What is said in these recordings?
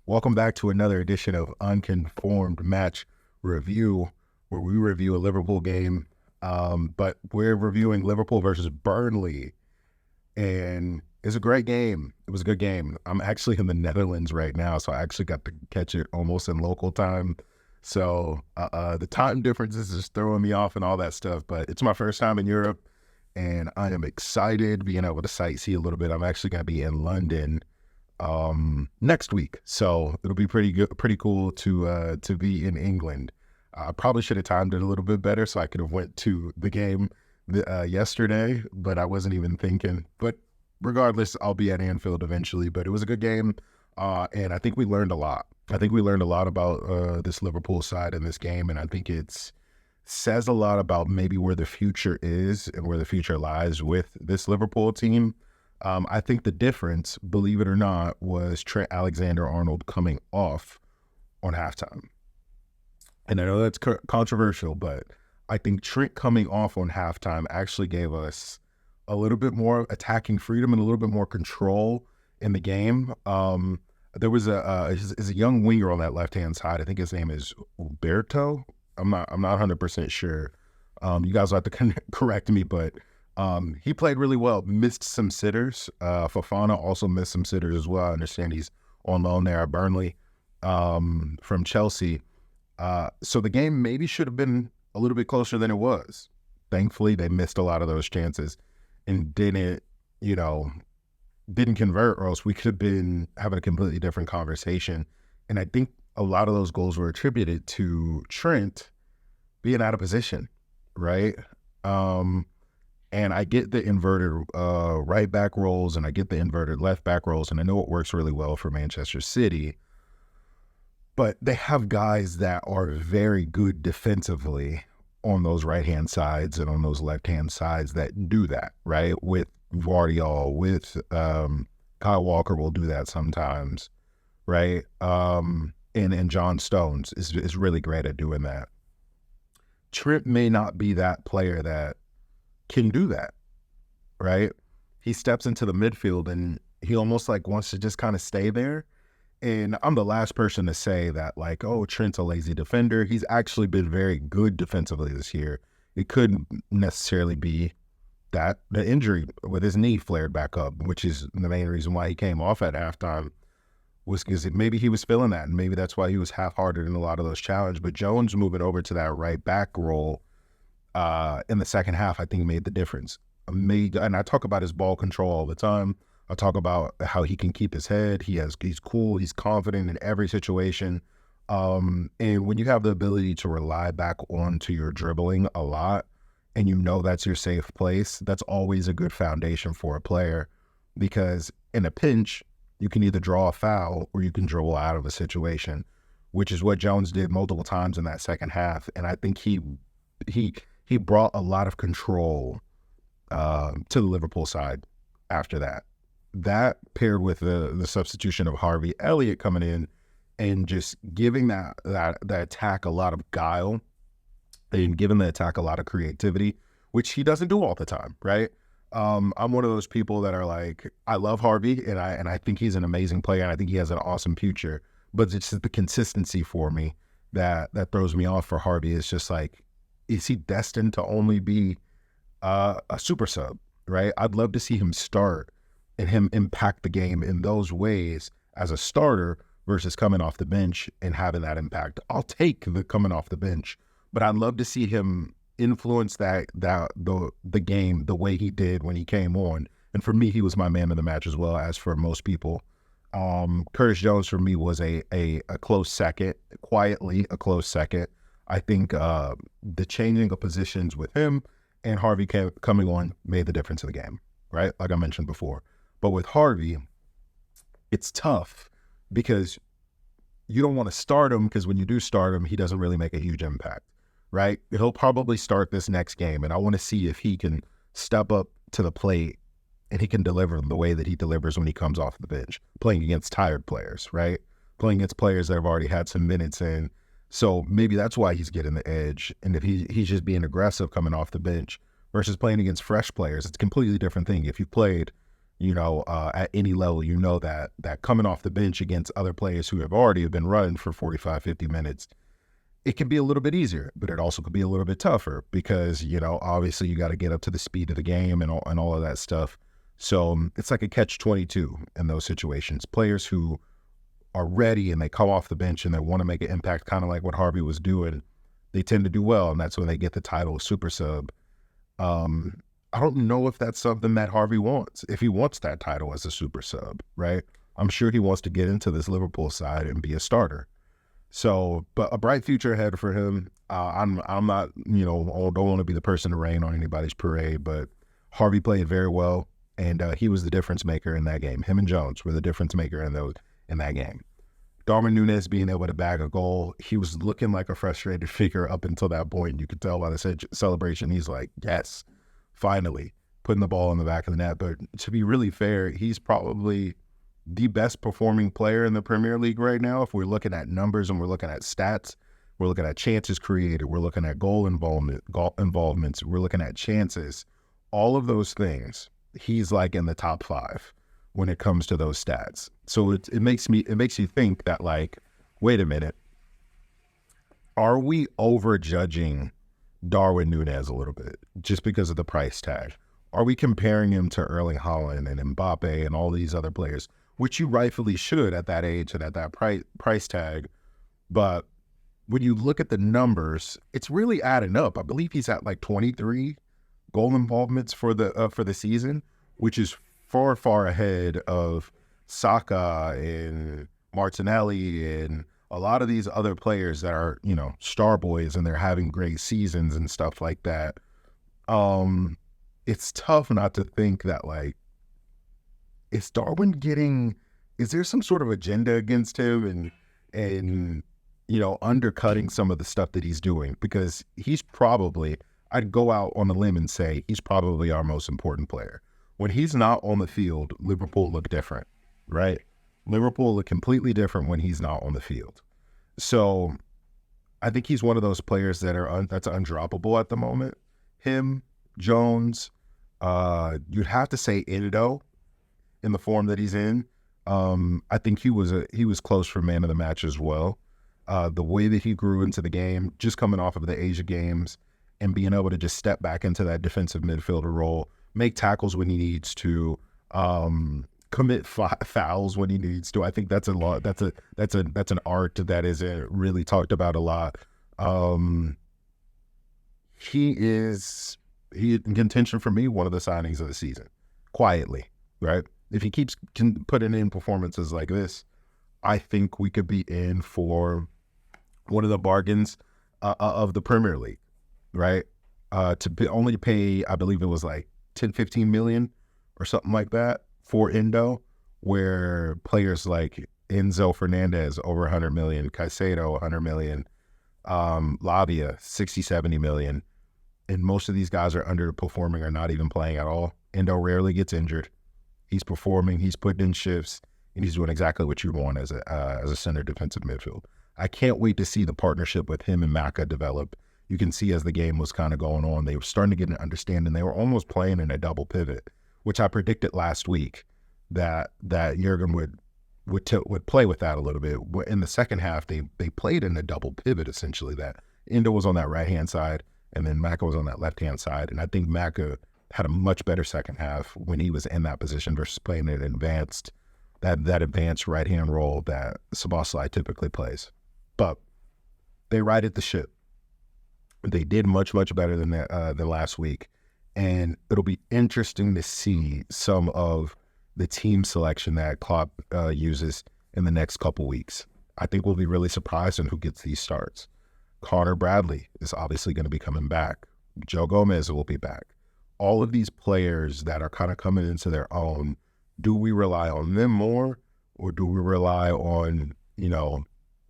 Welcome back to another edition of Unconformed Match Review, where we review a Liverpool game, but we're reviewing Liverpool versus Burnley, and it's a great game. It was a good game. I'm actually in the Netherlands right now, so I actually got to catch it almost in local time. So the time differences is throwing me off and all that stuff, but it's my first time in Europe, and I am excited being able to sightsee a little bit. I'm actually going to be in London next week, so it'll be pretty cool to be in England. I probably should have timed it a little bit better so I could have went to the game yesterday, but I wasn't even thinking. But regardless, I'll be at Anfield eventually. But it was a good game, and I think we learned a lot. I think we learned a lot about this Liverpool side in this game, and I think it says a lot about maybe where the future is and where the future lies with this Liverpool team. I think the difference, believe it or not, was Trent Alexander-Arnold coming off on halftime. And I know that's controversial, but I think Trent coming off on halftime actually gave us a little bit more attacking freedom and a little bit more control in the game. There was a young winger on that left-hand side. I think his name is Uberto. I'm not 100% sure. You guys will have to correct me, but he played really well, missed some sitters. Fofana also missed some sitters as well. I understand he's on loan there at Burnley from Chelsea. So the game maybe should have been a little bit closer than it was. Thankfully, they missed a lot of those chances and didn't convert, or else we could have been having a completely different conversation. And I think a lot of those goals were attributed to Trent being out of position, right? And I get the inverted right back rolls and I get the inverted left back rolls, and I know it works really well for Manchester City, but they have guys that are very good defensively on those right-hand sides and on those left-hand sides that do that, right? With Guardiola, with Kyle Walker will do that sometimes, right? And John Stones is really great at doing that. Trent may not be that player that can do that, right? He steps into the midfield and he almost like wants to just kind of stay there. And I'm the last person to say that, like, oh, Trent's a lazy defender. He's actually been very good defensively this year. It couldn't necessarily be that the injury with his knee flared back up, which is the main reason why he came off at halftime, was because maybe he was feeling that, and maybe that's why he was half-hearted in a lot of those challenges. But Jones moving over to that right back role in the second half, I think made the difference. And I talk about his ball control all the time. I talk about how he can keep his head. He's cool. He's confident in every situation. And when you have the ability to rely back onto your dribbling a lot, and you know that's your safe place, that's always a good foundation for a player, because in a pinch, you can either draw a foul or you can dribble out of a situation, which is what Jones did multiple times in that second half. And I think he brought a lot of control to the Liverpool side after that. That paired with the substitution of Harvey Elliot coming in and just giving that attack a lot of guile and giving the attack a lot of creativity, which he doesn't do all the time, right? I'm one of those people that are like, I love Harvey and I think he's an amazing player and I think he has an awesome future, but it's just the consistency for me that throws me off for Harvey. It's just like, is he destined to only be a super sub, right? I'd love to see him start and him impact the game in those ways as a starter versus coming off the bench and having that impact. I'll take the coming off the bench, but I'd love to see him influence the game the way he did when he came on. And for me, he was my man of the match as well, as for most people. Curtis Jones for me was a close second, quietly a close second. I think the changing of positions with him and Harvey coming on made the difference in the game, right? Like I mentioned before. But with Harvey, it's tough because you don't want to start him, because when you do start him, he doesn't really make a huge impact, right? He'll probably start this next game, and I want to see if he can step up to the plate and he can deliver the way that he delivers when he comes off the bench, playing against tired players, right? Playing against players that have already had some minutes in. So maybe that's why he's getting the edge. And if he's just being aggressive coming off the bench versus playing against fresh players, it's a completely different thing. If you played at any level, that coming off the bench against other players who have already been running for 45, 50 minutes, it can be a little bit easier, but it also could be a little bit tougher because, obviously you got to get up to the speed of the game and all of that stuff. So it's like a catch-22 in those situations. Players who are ready and they come off the bench and they want to make an impact, kind of like what Harvey was doing, they tend to do well, and that's when they get the title of super sub. I don't know if that's something that Harvey wants, if he wants that title as a super sub, right? I'm sure he wants to get into this Liverpool side and be a starter. So, but a bright future ahead for him. I'm not, don't want to be the person to rain on anybody's parade, but Harvey played very well, and he was the difference maker in that game. Him and Jones were the difference maker in that game. Darwin Nunez being able to bag a goal, he was looking like a frustrated figure up until that point. You could tell by the celebration. He's like, yes, finally, putting the ball in the back of the net. But to be really fair, he's probably the best performing player in the Premier League right now. If we're looking at numbers and we're looking at stats, we're looking at chances created, we're looking at goal involvements, we're looking at chances, all of those things, he's like in the top 5 when it comes to those stats. So it makes you think that, like, wait a minute, are we overjudging Darwin Nunez a little bit just because of the price tag? Are we comparing him to Erling Haaland and Mbappe and all these other players, which you rightfully should at that age and at that price tag? But when you look at the numbers, it's really adding up. I believe he's at like 23 goal involvements for the season, which is far, far ahead of Saka and Martinelli and a lot of these other players that are, star boys and they're having great seasons and stuff like that. It's tough not to think that, like, is there some sort of agenda against him and undercutting some of the stuff that he's doing? Because he's probably, I'd go out on a limb and say he's probably our most important player. When he's not on the field, Liverpool look different, right? Liverpool look completely different when he's not on the field. So I think he's one of those players that's undroppable at the moment. Him, Jones, you'd have to say Endo in the form that he's in. I think he was close for man of the match as well. The way that he grew into the game, just coming off of the Asia games and being able to just step back into that defensive midfielder role, make tackles when he needs to, commit fouls when he needs to. I think that's a lot. That's an art that is really talked about a lot. He is in contention for me, one of the signings of the season, quietly, right? If he keeps putting in performances like this, I think we could be in for one of the bargains of the Premier League, right? Only pay, I believe it was like 10, 15 million or something like that for Endo, where players like Enzo Fernandez over 100 million, Caicedo 100 million, Lavia 60, 70 million, and most of these guys are underperforming or not even playing at all. Endo rarely gets injured. He's performing, he's putting in shifts, and he's doing exactly what you want as a center defensive midfield. I can't wait to see the partnership with him and Maka develop. You can see as the game was kind of going on, they were starting to get an understanding. They were almost playing in a double pivot, which I predicted last week that Jurgen would play with that a little bit. In the second half, they played in a double pivot, essentially, that Endo was on that right-hand side, and then Maka was on that left-hand side. And I think Maka had a much better second half when he was in that position versus playing an advanced right-hand role that Szoboszlai typically plays. But they righted the ship. They did much, much better than last week. And it'll be interesting to see some of the team selection that Klopp uses in the next couple weeks. I think we'll be really surprised in who gets these starts. Connor Bradley is obviously going to be coming back. Joe Gomez will be back. All of these players that are kind of coming into their own, do we rely on them more, or do we rely on,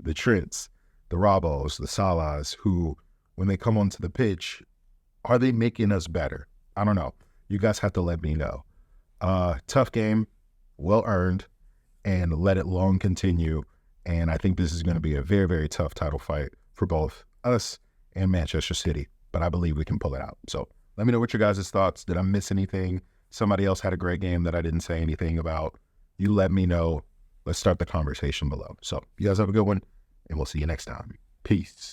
the Trents, the Robos, the Salahs, who, when they come onto the pitch, are they making us better? I don't know. You guys have to let me know. Tough game, well earned, and let it long continue. And I think this is going to be a very, very tough title fight for both us and Manchester City. But I believe we can pull it out. So let me know what your guys' thoughts. Did I miss anything? somebody else had a great game that I didn't say anything about, you let me know. Let's start the conversation below. So you guys have a good one, and we'll see you next time. Peace.